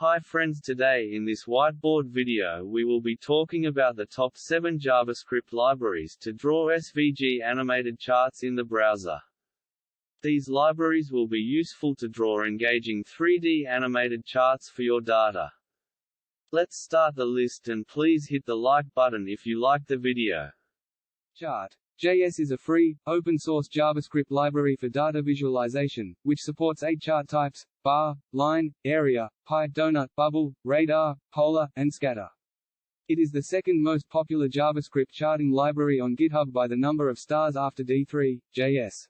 Hi friends, today in this whiteboard video we will be talking about the top 7 JavaScript libraries to draw SVG animated charts in the browser. These libraries will be useful to draw engaging 3D animated charts for your data. Let's start the list and please hit the like button if you like the video. Chart.js is a free, open-source JavaScript library for data visualization, which supports 8 chart types: bar, line, area, pie, donut, bubble, radar, polar, and scatter. It is the second most popular JavaScript charting library on GitHub by the number of stars after D3.js.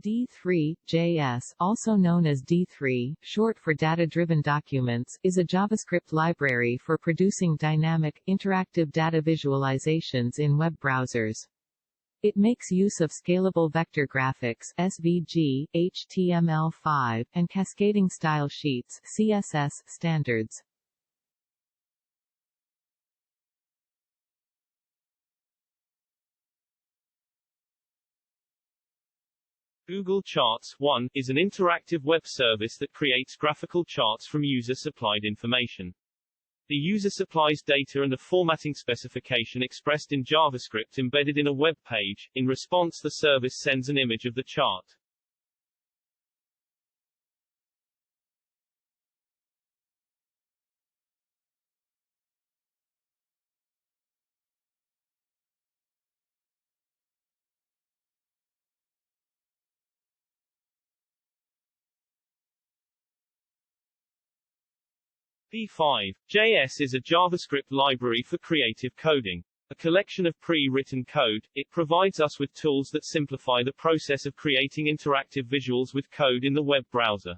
D3.js, also known as D3, short for Data-Driven Documents, is a JavaScript library for producing dynamic, interactive data visualizations in web browsers. It makes use of scalable vector graphics (SVG), HTML5, and cascading style sheets (CSS) standards. Google Charts 1 is an interactive web service that creates graphical charts from user-supplied information. The user supplies data and a formatting specification expressed in JavaScript embedded in a web page. In response, the service sends an image of the chart. D5.js is a JavaScript library for creative coding. A collection of pre-written code, it provides us with tools that simplify the process of creating interactive visuals with code in the web browser.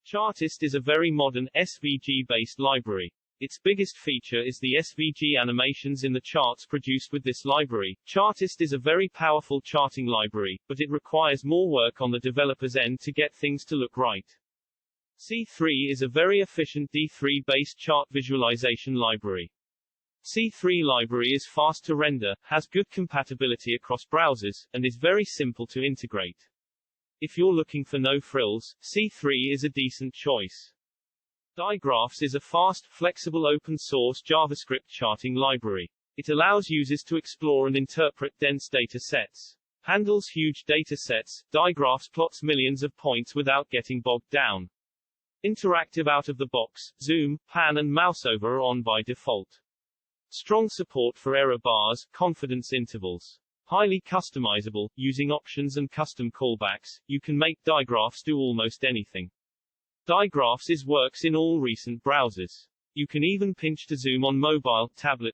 Chartist is a very modern, SVG-based library. Its biggest feature is the SVG animations in the charts produced with this library. Chartist is a very powerful charting library, but it requires more work on the developer's end to get things to look right. C3 is a very efficient D3-based chart visualization library. C3 library is fast to render, has good compatibility across browsers, and is very simple to integrate. If you're looking for no frills, C3 is a decent choice. Digraphs is a fast, flexible open-source JavaScript charting library. It allows users to explore and interpret dense data sets. Handles huge data sets, Digraphs plots millions of points without getting bogged down. Interactive out-of-the-box, zoom, pan and mouseover are on by default. Strong support for error bars, confidence intervals. Highly customizable, using options and custom callbacks, you can make digraphs do almost anything. Digraphs works in all recent browsers. You can even pinch to zoom on mobile, tablet,